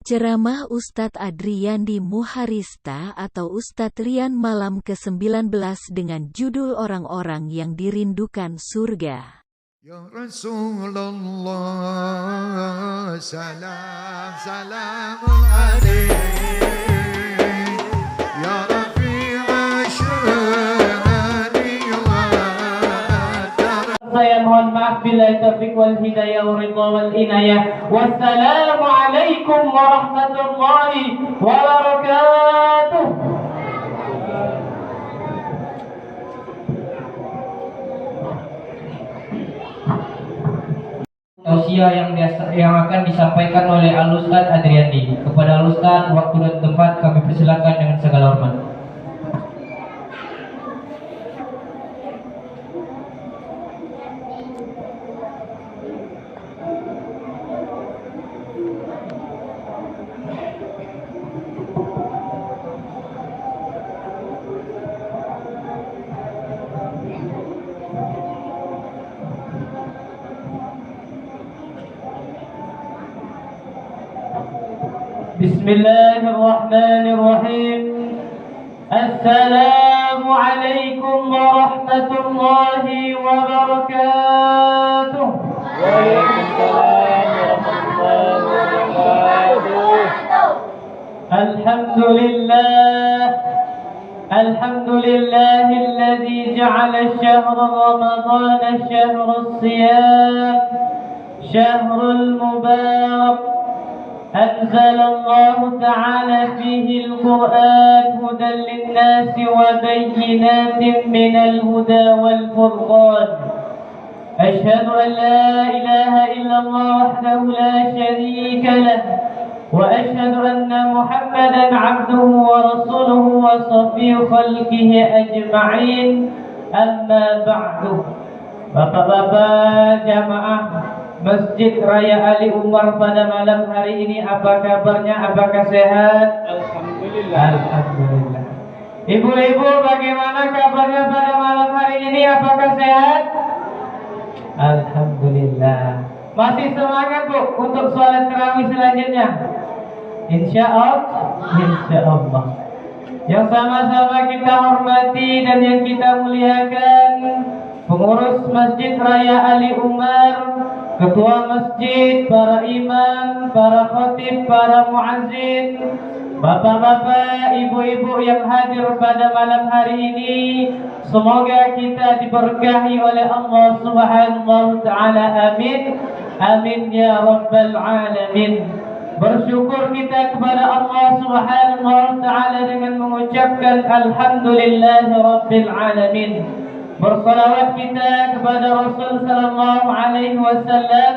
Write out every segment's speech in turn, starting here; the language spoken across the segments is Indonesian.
Ceramah Ustadz Adriyandi Muharista atau Ustadz Rian malam ke-19 dengan judul Orang-orang yang Dirindukan Surga. Ya Rasulullah, salam salamun alaik. Ya Rafi'a syari wa saya mohon maaf bila taufiq wal hidayah wa ridha wal inayah. Wassalamualaikum warahmatullahi wabarakatuh. Tausiah yang akan disampaikan oleh Al-Ustadz Adriyandi. Kepada Al-Ustadz, waktu dan tempat kami persilakan dengan segala hormat. Bismillahirrahmanirrahim. Assalamualaikum warahmatullahi wabarakatuh. Waalaikumsalam warahmatullahi wabarakatuh. Alhamdulillahilladzi ja'ala syahra ramadhana syahrus siyam syahrul mubarak. أنزل الله تعالى فيه القرآن هدى للناس وبينات من الهدى والفرقان. أشهد أن لا إله إلا الله وحده لا شريك له وأشهد أن محمدا عبده ورسوله وصفي خلقه أجمعين. أما بعد. Bapak-bapak jamaah Masjid Raya Ali Umar pada malam hari ini, apa kabarnya? Apakah sehat? Alhamdulillah. Alhamdulillah. Ibu-ibu, bagaimana kabarnya pada malam hari ini? Apakah sehat? Alhamdulillah. Masih semangat Bu untuk sholat tarawih selanjutnya? Insya Allah. Yang sama-sama kita hormati dan yang kita muliakan pengurus Masjid Raya Ali Umar, ketua masjid, para imam, para khatib, para muazzin, bapak-bapak, ibu-ibu yang hadir pada malam hari ini, semoga kita diberkahi oleh Allah Subhanahu wa taala. Amin. Amin ya rabbal alamin. Bersyukur kita kepada Allah Subhanahu wa taala dengan mengucapkan alhamdulillahi rabbil alamin. Bersalawat kita kepada Rasul sallallahu alaihi wasallam.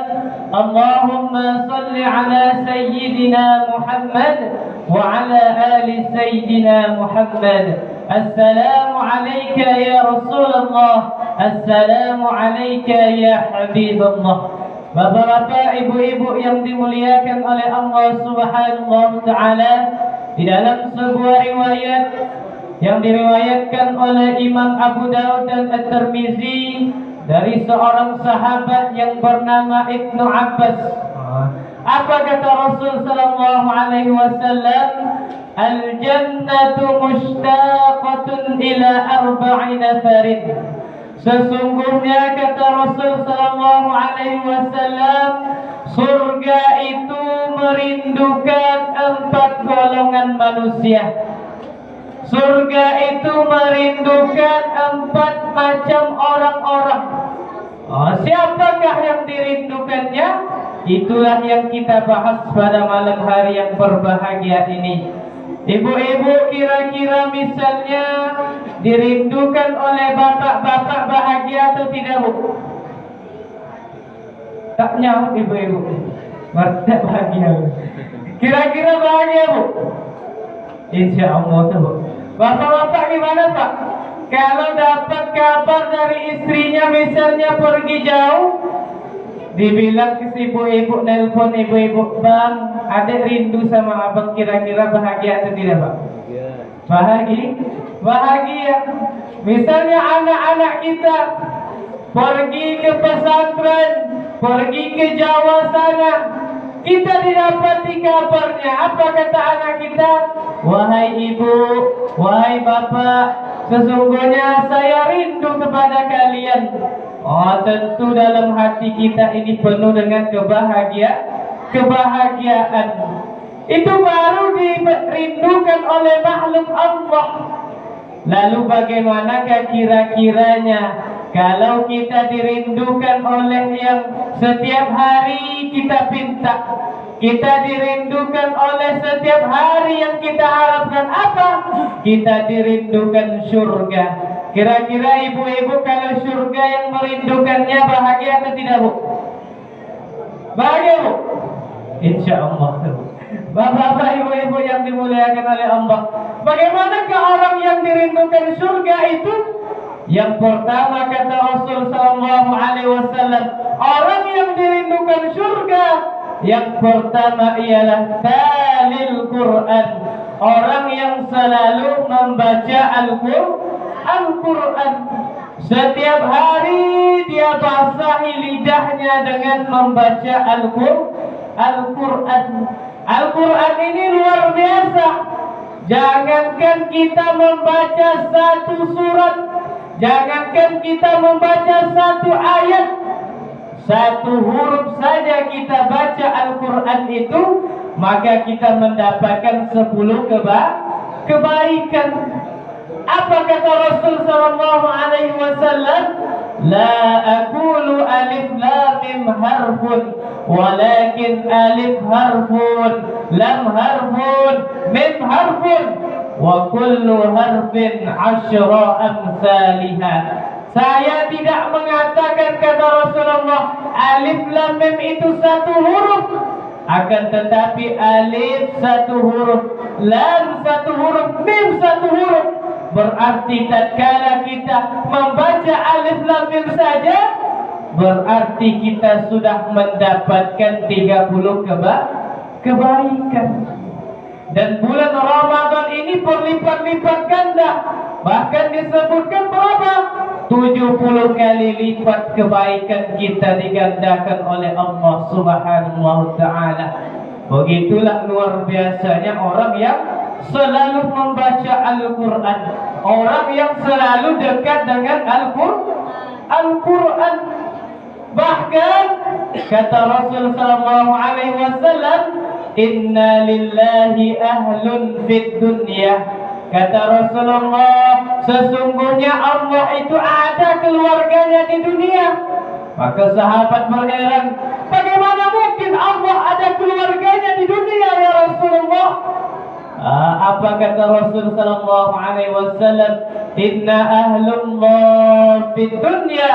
Allahumma salli ala sayyidina Muhammad wa ala ali sayyidina Muhammad. Assalamu alayka ya Rasulullah. Assalamu alayka ya Habibullah. Bapak-bapak, ibu-ibu yang dimuliakan oleh Allah Subhanahu wa taala, di dalam sebuah riwayat yang diriwayatkan oleh Imam Abu Daud dan At-Tirmizi dari seorang sahabat yang bernama Ibnu Abbas. Apa kata Rasul sallallahu alaihi wasallam? Al-jannatu mushtaqatun ila arba'ina farid. Sesungguhnya kata Rasul sallallahu alaihi wasallam, surga itu merindukan 4 golongan manusia. Surga itu merindukan 4 macam orang-orang. Siapakah yang dirindukannya? Itulah yang kita bahas pada malam hari yang berbahagia ini. Ibu-ibu, kira-kira misalnya dirindukan oleh bapak-bapak bahagia atau tidak, Bu? Tak nyaut ibu-ibu. Bapak bahagia. Kira-kira bahagia, Bu? Insya Allah tuh, Bu. Bapak-bapak gimana, Pak? Kalau dapat kabar dari istrinya misalnya pergi jauh, dibilang ke si ibu-ibu, nelpon ibu-ibu, Bang, adik rindu sama abang, kira-kira bahagia atau tidak, Pak? Bahagia. Misalnya anak-anak kita pergi ke pesantren, pergi ke Jawa sana, kita didapati kabarnya. Apa kata anak kita? Wahai ibu, wahai bapak, sesungguhnya saya rindu kepada kalian. Oh, tentu dalam hati kita ini penuh dengan kebahagiaan. Itu baru dirindukan oleh makhluk Allah. Lalu bagaimanakah kira-kiranya kalau kita dirindukan oleh yang setiap hari kita pinta, kita dirindukan oleh setiap hari yang kita harapkan apa? Kita dirindukan surga. Kira-kira ibu-ibu kalau surga yang merindukannya bahagia atau tidak, Bu? Bahagia, Bu? Insya Allah. Bapak-bapak, ibu-ibu yang dimuliakan oleh Allah, bagaimanakah orang yang dirindukan surga itu? Yang pertama kata Rasul sallallahu alaihi wasallam, orang yang dirindukan surga yang pertama ialah talil Quran, orang yang selalu membaca Al-Quran. Setiap hari dia basahi lidahnya dengan membaca Al-Quran. Al-Quran ini luar biasa. Jangankan kita membaca satu surat, jangankan kita membaca satu ayat, satu huruf saja kita baca Al-Quran itu, maka kita mendapatkan 10 kebaikan. Apa kata Rasul sallallahu alaihi wasallam? La aqulu alif lam mim harfun, walakin alif harfun, lam harfun, mim harfun, wa kullu harfin 'ashra amsalha. Saya tidak mengatakan, kata Rasulullah, alif lam mim itu satu huruf, akan tetapi alif satu huruf, lam satu huruf, mim satu huruf. Berarti tatkala kita membaca alif lam mim saja, berarti kita sudah mendapatkan 30 kebaikan. Dan bulan Ramadan ini berlipat-lipat ganda. Bahkan disebutkan berapa? 70 kali lipat kebaikan kita digandakan oleh Allah Subhanahu wa ta'ala. Begitulah luar biasanya orang yang selalu membaca Al-Quran, orang yang selalu dekat dengan Al-Quran. Bahkan kata Rasul sallallahu alaihi wasallam, inna lillahi ahlun fid dunya. Kata Rasulullah, sesungguhnya Allah itu ada keluarganya di dunia. Maka sahabat berheran, bagaimana mungkin Allah ada keluarganya di dunia ya Rasulullah? Apa kata Rasul sallallahu alaihi wasallam? Inna ahlullah fid dunya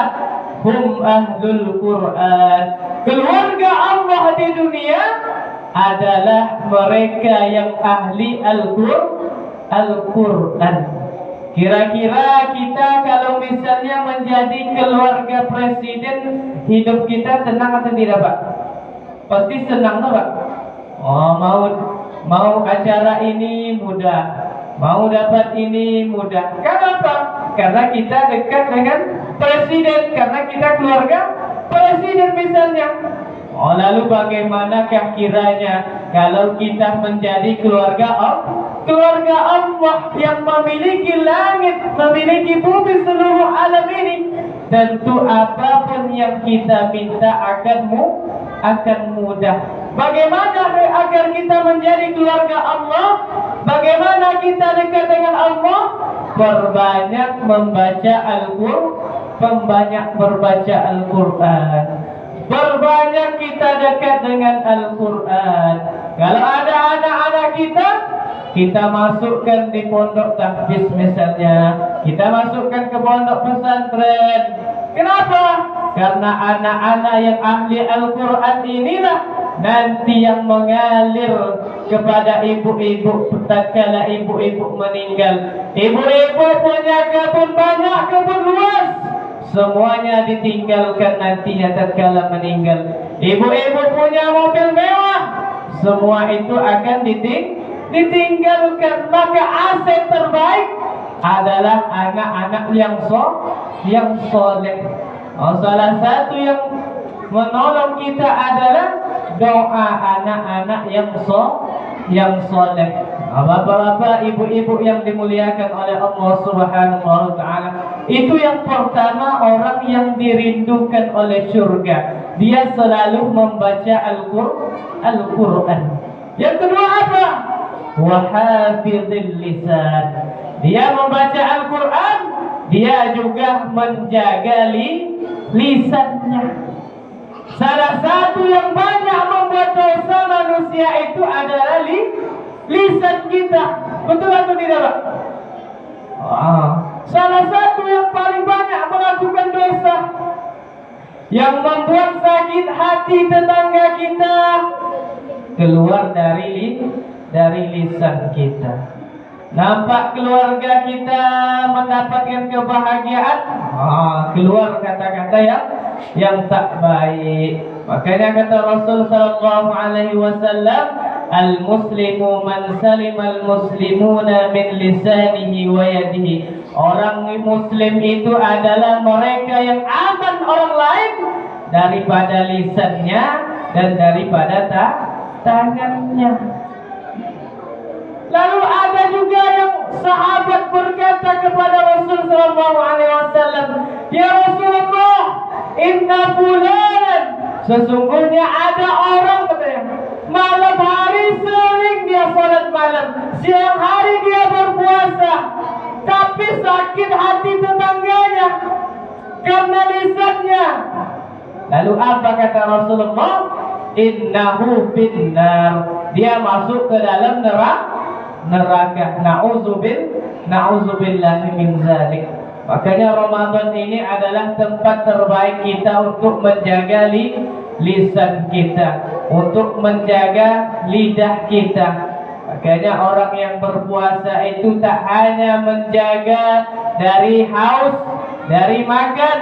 hum ahlul Quran. Keluarga Allah di dunia adalah mereka yang ahli Al-Quran. Kira-kira kita kalau misalnya menjadi keluarga presiden, hidup kita tenang atau tidak, Pak? Pasti senang, Pak? Oh, mau acara ini mudah, mau dapat ini mudah. Kenapa? Karena kita dekat dengan presiden, karena kita keluarga presiden misalnya. Oh, lalu bagaimanakah kiranya kalau kita menjadi keluarga Allah yang memiliki langit, memiliki bumi, seluruh alam ini? Tentu apapun yang kita minta akan mudah. Bagaimana agar kita menjadi keluarga Allah? Bagaimana kita dekat dengan Allah? Perbanyak membaca Al-Quran. Berbanyak kita dekat dengan Al-Quran. Kalau ada anak-anak kita masukkan di pondok tahfiz misalnya, kita masukkan ke pondok pesantren. Kenapa? Karena anak-anak yang ahli Al-Quran inilah nanti yang mengalir kepada ibu-ibu tatkala ibu-ibu meninggal. Ibu-ibu punya kebun banyak, kebun luas, semuanya ditinggalkan nantinya tatkala meninggal. Ibu-ibu punya mobil mewah, semua itu akan ditinggalkan. Maka aset terbaik adalah anak-anak yang soleh. Salah satu yang menolong kita adalah doa anak-anak yang soleh. Bapak-bapak, ibu-ibu yang dimuliakan oleh Allah Subhanahu wa taala, itu yang pertama, orang yang dirindukan oleh surga. Dia selalu membaca Al-Quran. Yang kedua apa? Wahafidhil lisan. Dia membaca Al-Quran, dia juga menjaga lisannya. Salah satu yang banyak membuat dosa manusia itu adalah lisan kita. Betul atau tidak, Pak? Salah satu yang paling banyak melakukan dosa, yang membuat sakit hati tetangga kita, keluar dari lisan kita. Nampak keluarga kita mendapatkan kebahagiaan, keluar kata-kata yang tak baik. Makanya kata Rasul sallallahu alaihi wasallam, al-muslimu man salimal muslimuna min lisanihi wa yadihi. Orang muslim itu adalah mereka yang aman orang lain daripada lisannya dan daripada tangannya. Lalu ada juga yang sahabat berkata kepada Rasul sallallahu alaihi wasallam, "Ya Rasulullah, inna fulanan," sesungguhnya ada orang, katanya, malam hari sering dia salat malam, siang hari dia berpuasa, tapi sakit hati tetangganya karena lisannya. Lalu apa kata Rasulullah? Innahu finnar, dia masuk ke dalam neraka. Na'udzubillahi min zalik. Makanya Ramadan ini adalah tempat terbaik kita untuk menjaga lisan kita, untuk menjaga lidah kita. Makanya orang yang berpuasa itu tak hanya menjaga dari haus, dari makan,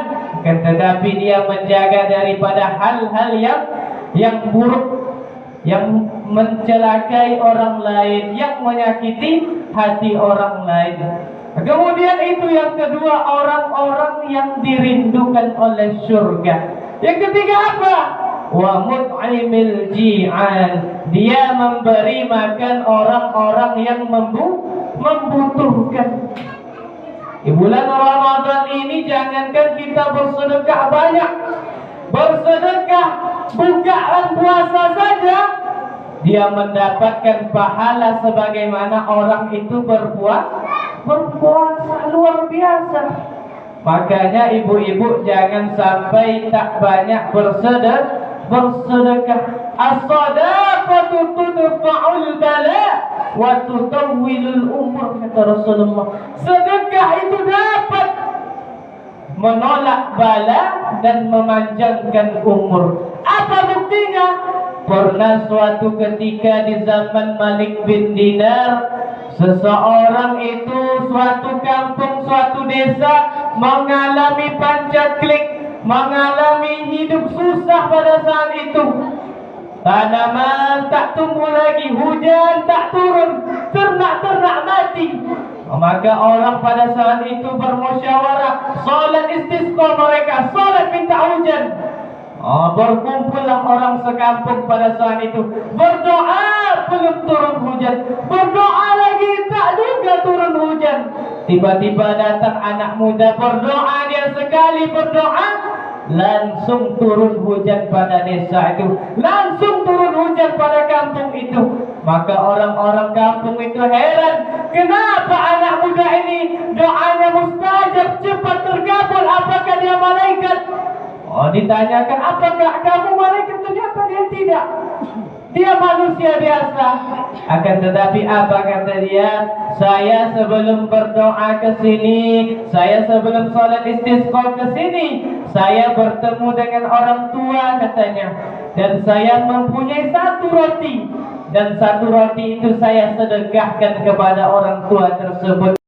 tetapi dia menjaga daripada hal-hal yang buruk, yang mencelakai orang lain, yang menyakiti hati orang lain. Kemudian itu yang kedua, orang-orang yang dirindukan oleh surga. Yang ketiga apa? Wa mut'imil ji'an, dia memberi makan orang-orang yang membutuhkan. Di bulan Ramadan ini jangankan kita bersedekah banyak, bersedekah bukaan puasa saja, dia mendapatkan pahala sebagaimana orang itu berpuasa luar biasa. Makanya ibu-ibu jangan sampai tak banyak bersedekah. As-sadaqatu tudfa'ul bala wa tutawwilul umur, kata Rasulullah. Sedekah itu dapat menolak bala dan memanjangkan umur. Apa buktinya? Pernah suatu ketika di zaman Malik bin Dinar, seseorang itu suatu kampung, suatu desa mengalami pancaklik, mengalami hidup susah pada saat itu. Tanaman tak tumbuh lagi, hujan tak turun, ternak-ternak mati. Maka orang pada saat itu bermusyawarah, salat istisqa mereka, salat minta hujan. Berkumpullah orang sekampung pada saat itu, berdoa, belum turun hujan, berdoa lagi, tak juga turun hujan. Tiba-tiba datang anak muda, berdoa, dia sekali berdoa, langsung turun hujan pada desa itu, langsung turun hujan pada kampung itu. Maka orang-orang kampung itu heran, kenapa anak muda ini doanya mustajab, cepat terkabul, apakah dia malaikat? Ditanyakan, apakah kamu malaikat? Ternyata dia tidak, dia manusia biasa. Akan tetapi apa kata dia? Saya sebelum berdoa ke sini, saya sebelum sholat istisqa ke sini, saya bertemu dengan orang tua, katanya, dan saya mempunyai satu roti, dan satu roti itu saya sedekahkan kepada orang tua tersebut.